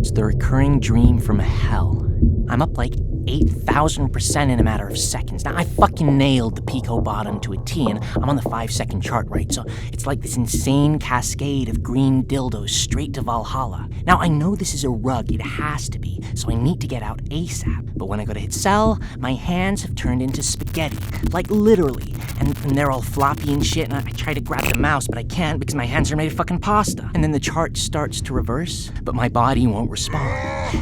It's the recurring dream from hell. I'm up like 8,000% in a matter of seconds. Now, I fucking nailed the Pico bottom to a T, and I'm on the 5-second chart, right? So it's like this insane cascade of green dildos straight to Valhalla. Now, I know this is a rug, it has to be, so I need to get out ASAP. But when I go to hit sell, my hands have turned into spaghetti. Like, literally. And they're all floppy and shit, and I try to grab the mouse, but I can't because my hands are made of fucking pasta. And then the chart starts to reverse, but my body won't respond.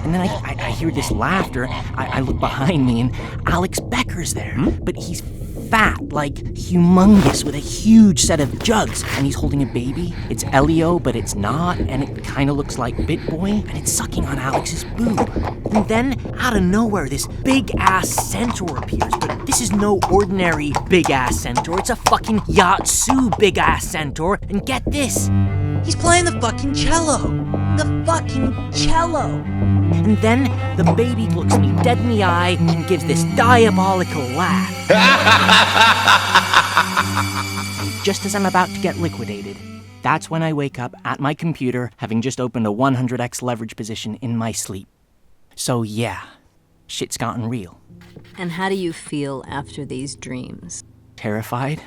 And then I hear this laughter. I look behind me, and Alex Becker's there. But he's fat, like humongous, with a huge set of jugs. And he's holding a baby. It's Elio, but it's not, and it kind of looks like BitBoy, and it's sucking on Alex's boob. And then, out of nowhere, this big-ass centaur appears, but this is no ordinary big-ass centaur. It's a fucking Yatsu big-ass centaur, and get this, he's playing the fucking cello. The fucking cello. And then the baby looks me dead in the eye and gives this diabolical laugh. And just as I'm about to get liquidated, that's when I wake up at my computer, having just opened a 100x leverage position in my sleep. So yeah, shit's gotten real. And how do you feel after these dreams? Terrified?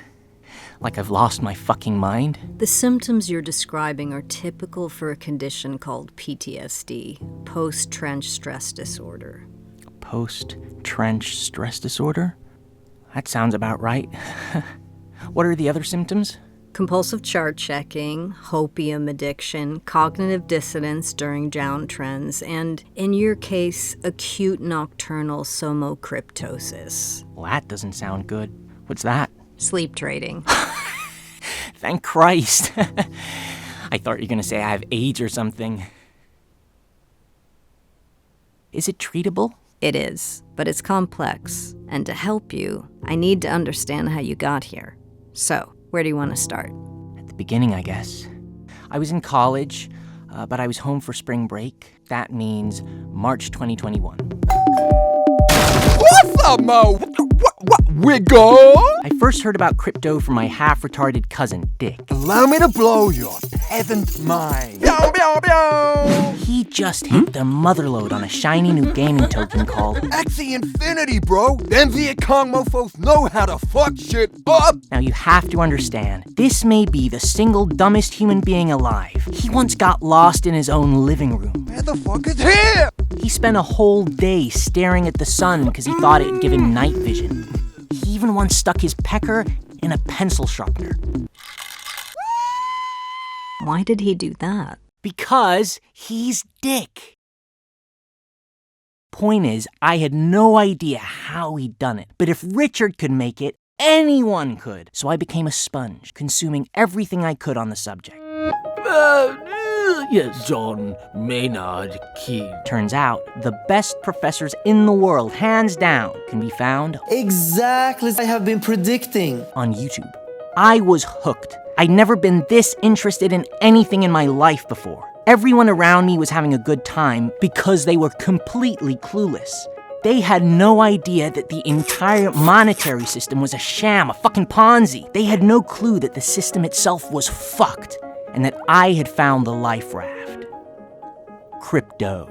Like I've lost my fucking mind? The symptoms you're describing are typical for a condition called PTSD, post-trench stress disorder. Post-trench stress disorder? That sounds about right. What are the other symptoms? Compulsive chart checking, hopium addiction, cognitive dissonance during downtrends, and, in your case, acute nocturnal somocryptosis. Well, that doesn't sound good. What's that? Sleep trading. Thank Christ. I thought you were going to say I have AIDS or something. Is it treatable? It is, but it's complex. And to help you, I need to understand how you got here. So, where do you want to start? At the beginning, I guess. I was in college, but I was home for spring break. That means March 2021. What's up, Mo? What, Wiggle? I first heard about crypto from my half-retarded cousin, Dick. Allow me to blow your peasant mind. Meow, meow, meow. He just hit the motherlode on a shiny new gaming token called Axie Infinity, bro. Them Viet Cong mofos know how to fuck shit up. Now you have to understand, this may be the single dumbest human being alive. He once got lost in his own living room. Where the fuck is here? He spent a whole day staring at the sun because he thought it would give him night vision. He even once stuck his pecker in a pencil sharpener. Why did he do that? Because he's Dick. Point is, I had no idea how he'd done it. But if Richard could make it, anyone could. So I became a sponge, consuming everything I could on the subject. Yes, John Maynard Key. Turns out, the best professors in the world, hands down, can be found Exactly as I have been predicting. on YouTube. I was hooked. I'd never been this interested in anything in my life before. Everyone around me was having a good time because they were completely clueless. They had no idea that the entire monetary system was a sham, a fucking Ponzi. They had no clue that the system itself was fucked, and that I had found the life raft. Crypto.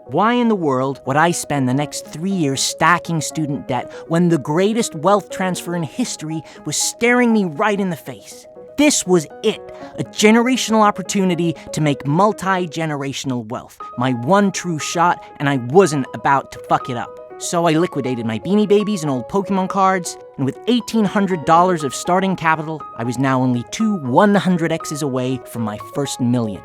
Why in the world would I spend the next 3 years stacking student debt when the greatest wealth transfer in history was staring me right in the face? This was it, a generational opportunity to make multi-generational wealth. My one true shot, and I wasn't about to fuck it up. So I liquidated my Beanie Babies and old Pokemon cards, and with $1,800 of starting capital, I was now only 2 100X's away from my first million.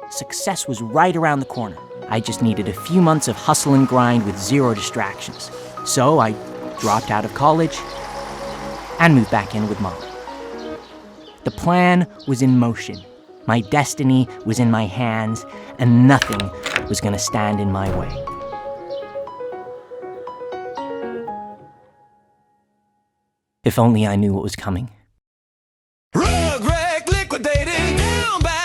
Success was right around the corner. I just needed a few months of hustle and grind with zero distractions. So I dropped out of college and moved back in with Mom. The plan was in motion. My destiny was in my hands, and nothing was going to stand in my way. If only I knew what was coming. Rug liquidated, down by